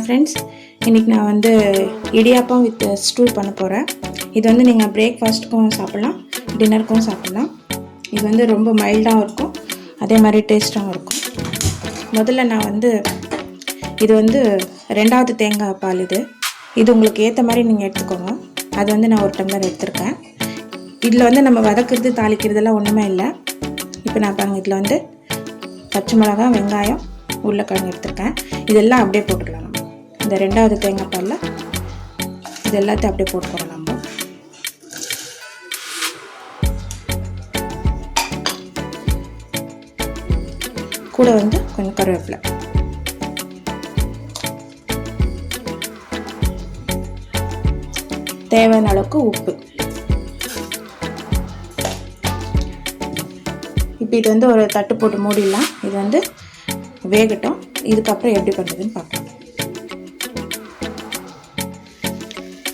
Friends, இன்றைக்கி நான் வந்து இடியாப்பம் வித் ஸ்டூ பண்ண போகிறேன். இது வந்து நீங்கள் பிரேக்ஃபாஸ்ட்டுக்கும் சாப்பிட்லாம், டின்னருக்கும் சாப்பிட்லாம். இது வந்து ரொம்ப மைல்டாகவும் இருக்கும், அதே மாதிரி டேஸ்ட்டாகவும் இருக்கும். முதல்ல நான் வந்து இது வந்து 2வது தேங்காய் பால். இது உங்களுக்கு ஏற்ற மாதிரி நீங்கள் எடுத்துக்கோங்க. அது வந்து நான் 1 டம்ளர் எடுத்திருக்கேன். இதில் வந்து நம்ம வதக்கிறது தாளிக்கிறதெல்லாம் ஒன்றுமே இல்லை. இப்போ நான் பாருங்கள், இதில் வந்து பச்சை மிளகா, வெங்காயம், உருளைக்கிழங்கு எடுத்திருக்கேன். இதெல்லாம் அப்படியே போட்டுக்கலாம். நம்ம இந்த 2வது தேங்காய் பாலில் இது எல்லாத்தையும் அப்படியே போட்டுக்கிறோம். நம்ம கூட வந்து கொஞ்சம் கருவேப்பிலை, தேவையான அளவுக்கு உப்பு. இப்போ இது வந்து ஒரு தட்டு போட்டு மூடிடலாம். இது வந்து வேகட்டும். இதுக்கப்புறம் எப்படி பண்ணுறதுன்னு பார்க்கலாம்.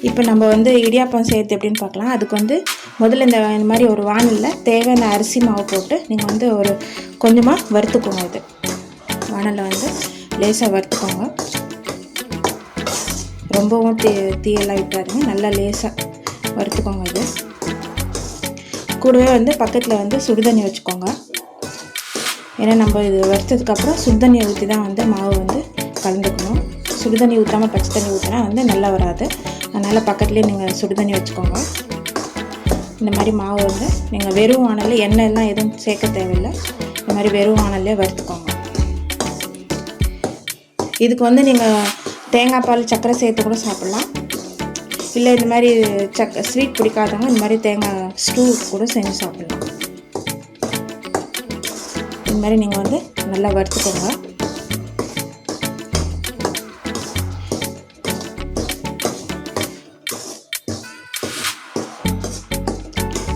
இப்போ நம்ம வந்து இடியாப்பம் செய்கிறது எப்படின்னு பார்க்கலாம். அதுக்கு வந்து முதல்ல இந்த மாதிரி ஒரு வானலில் தேவையான அரிசி மாவு போட்டு நீங்கள் வந்து ஒரு கொஞ்சமாக வறுத்துக்கோங்க. இது வானலில் வந்து லேசாக வறுத்துக்கோங்க. ரொம்பவும் தீயெல்லாம் விட்டாருங்க, நல்லா லேசாக வறுத்துக்கோங்க. இது கூடவே வந்து பக்கத்தில் வந்து சுடுதண்ணி வச்சுக்கோங்க. ஏன்னா நம்ம இது வறுத்ததுக்கப்புறம் சுடுதண்ணியை ஊற்றி தான் வந்து மாவு வந்து கலந்துக்கணும். சுடுதண்ணி ஊற்றாமல் பச்சை தண்ணி ஊற்றினா வந்து நல்லா வராது. அதனால் பக்கத்துலேயே நீங்கள் சுடுதண்ணி வச்சுக்கோங்க. இந்த மாதிரி மாவு வந்து நீங்கள் வெறும் வானலில் எண்ணெய் எல்லாம் எதுவும் சேர்க்க தேவையில்லை. இந்த மாதிரி வெறும் வானல்லே வறுத்துக்கோங்க. இதுக்கு வந்து நீங்கள் தேங்காய் பால் சர்க்கரை சேர்த்து கூட சாப்பிட்லாம். இல்லை இந்த மாதிரி ஸ்வீட் பிடிக்காதவங்க இந்த மாதிரி தேங்காய் ஸ்டூ கூட செஞ்சு சாப்பிட்லாம். இந்த மாதிரி நீங்கள் வந்து நல்லா வறுத்துக்கோங்க.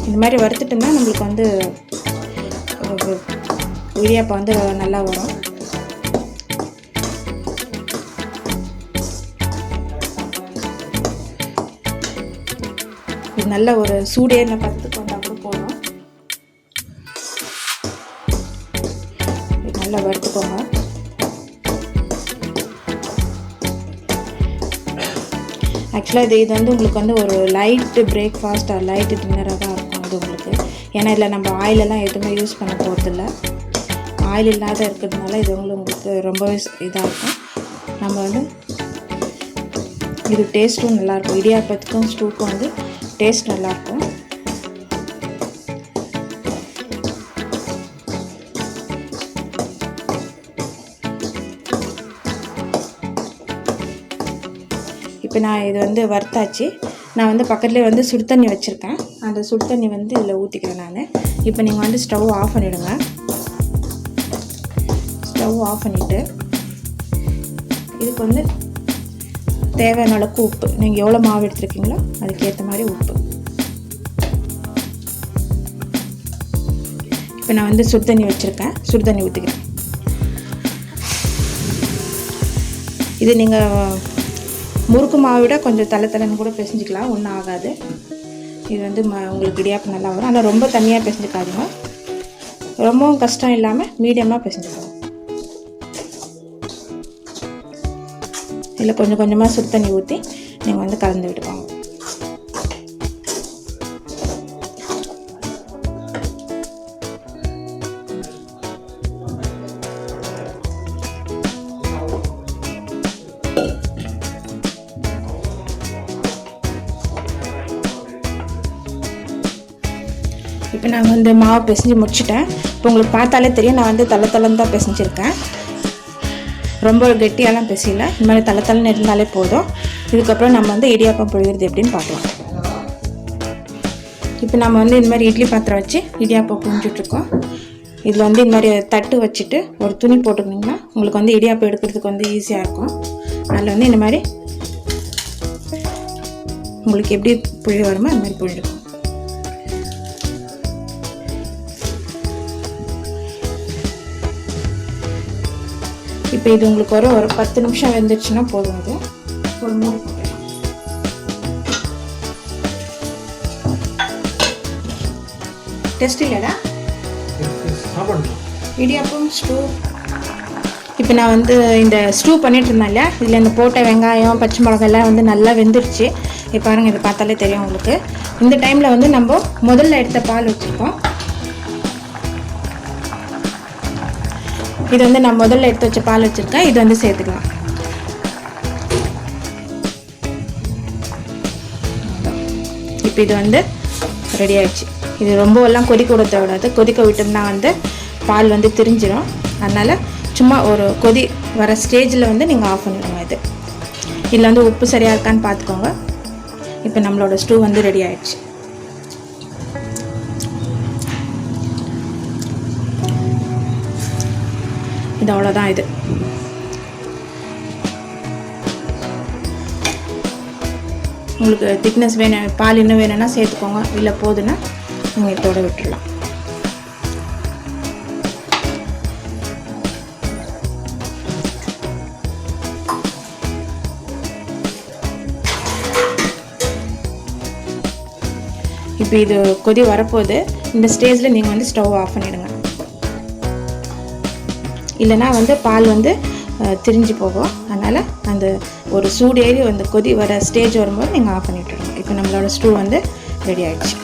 இந்த மாதிரி வறுத்துட்டோம்னா நம்மளுக்கு வந்து இடியாப்பம் வந்து நல்லா வரும். இது நல்ல ஒரு சூடு எண்ணெய் பத்துக்கு வந்தால் கூட போதும். இது நல்லா வறுத்துக்கோங்க. ஆக்சுவலாக இது வந்து உங்களுக்கு வந்து ஒரு லைட்டு பிரேக்ஃபாஸ்ட் ஆர் லைட்டு டின்னராக தான் இருக்கும் இது உங்களுக்கு. ஏன்னா இதில் நம்ம ஆயிலெல்லாம் எதுவுமே யூஸ் பண்ண போகிறதில்ல. ஆயில் இல்லாத இருக்கிறதுனால இது உங்களுக்கு ரொம்பவே இதாக இருக்கும். நம்ம வந்து இது டேஸ்ட்டும் நல்லாயிருக்கும். இடியாப்பத்துக்கும் ஸ்டூக்கும் வந்து டேஸ்ட் நல்லாயிருக்கும். இப்போ நான் இது வந்து வறுத்தாச்சு. நான் வந்து பக்கத்துலேயே வந்து சுடு தண்ணி வச்சுருக்கேன். அந்த சுடு தண்ணி வந்து இதில் ஊற்றிக்கிறேன் நான். இப்போ நீங்கள் வந்து ஸ்டவ் ஆஃப் பண்ணிவிடுங்க. ஸ்டவ் ஆஃப் பண்ணிவிட்டு இதுக்கு வந்து தேவையான அளவுக்கு உப்பு, நீங்கள் எவ்வளோ மாவு எடுத்துருக்கீங்களோ அதுக்கேற்ற மாதிரி உப்பு. இப்போ நான் வந்து சுடு தண்ணி வச்சுருக்கேன். சுடு தண்ணி ஊற்றிக்கிறேன். இது நீங்கள் முறுக்கு மாவை விட கொஞ்சம் தலைன்னு கூட பிசைஞ்சிக்கலாம், ஒன்றும் ஆகாது. இது வந்து உங்களுக்கு இடியாப்பம் நல்லா வரும். ஆனால் ரொம்ப தண்ணியாக பிசைஞ்சிக்காதீங்க, ரொம்பவும் கஷ்டம் இல்லாமல் மீடியமாக பிசைஞ்சிக்கலாம். இதில் கொஞ்சம் கொஞ்சமாக சுடு தண்ணி ஊற்றி நீங்கள் வந்து கலந்து விட்டுக்கோங்க. இப்போ நான் வந்து மாவு பிசைஞ்சு முடிச்சிட்டேன். இப்போ உங்களுக்கு பார்த்தாலே தெரியும், நான் வந்து தளன்னு தான் பிசைஞ்சிருக்கேன். ரொம்ப கெட்டியாலாம் பிசையல. இந்த மாதிரி தளன்னு இருந்தாலே போதும். இதுக்கப்புறம் நம்ம வந்து இடியாப்பம் புழிகிறது எப்படின்னு பார்க்கலாம். இப்போ நம்ம வந்து இந்த மாதிரி இட்லி பாத்திரம் வச்சு இடியாப்பம் புழிஞ்சிட்ருக்கோம். இதில் வந்து இந்த மாதிரி தட்டு வச்சுட்டு ஒரு துணி போட்டுக்கிட்டிங்கன்னா உங்களுக்கு வந்து இடியாப்பம் எடுக்கிறதுக்கு வந்து ஈஸியாக இருக்கும். அதில் வந்து இந்த மாதிரி உங்களுக்கு எப்படி புழிய வருமோ அந்த மாதிரி புழிஞ்சிக்கும். இப்போ இது உங்களுக்கு ஒரு 10 நிமிஷம் வெந்துச்சுன்னா போதும். இது ஒரு மூடி போட்டுக்கலாம். டெஸ்ட் இல்லைடா. இடியாப்பம் ஸ்டூ இப்போ நான் வந்து இந்த ஸ்டூ பண்ணிட்டு இருந்தேன் இல்லையா, இதில் இந்த போட்ட வெங்காயம் பச்சை மிளகாய்லாம் வந்து நல்லா வெந்துருச்சு. இப்போ பாருங்கள், இது பார்த்தாலே தெரியும் உங்களுக்கு. இந்த டைமில் வந்து நம்ம முதல்ல எடுத்த பால் வச்சுருக்கோம். இது வந்து நான் முதல்ல எடுத்து வச்ச பால் வச்சுருக்கேன். இது வந்து சேர்த்துக்கலாம். இப்போ இது வந்து ரெடி ஆகிடுச்சு. இது ரொம்பலாம் கொதிக்க விட தேவையாது. கொதிக்க விட்டோம்னா வந்து பால் வந்து திரிஞ்சிடும். அதனால் சும்மா ஒரு கொதி வர ஸ்டேஜில் வந்து நீங்கள் ஆஃப் பண்ணிடுங்க. இது இதில் வந்து உப்பு சரியாக இருக்கான்னு பார்த்துக்கோங்க. இப்போ நம்மளோட ஸ்டூ வந்து ரெடி ஆகிடுச்சு. இது அவ்வளோதான். இது உங்களுக்கு திக்னஸ் வேணும், பால் இன்னும் வேணும்னா சேர்த்துக்கோங்க. இல்லை போதுன்னா நீங்கள் இதோட விட்டுடலாம். இப்போ இது கொதி வரப்போகுது. இந்த ஸ்டேஜில் நீங்கள் வந்து ஸ்டவ் ஆஃப் பண்ணிவிடுங்க. இல்லைனா வந்து பால் வந்து திரிஞ்சு போகும். அதனால் அந்த ஒரு சூடு ஏறி அந்த கொதி வர ஸ்டேஜ் வரும்போது நீங்கள் ஆஃப் பண்ணிவிட்டுருங்க. இப்போ நம்மளோட ஸ்டூ வந்து ரெடி ஆகிடுச்சு.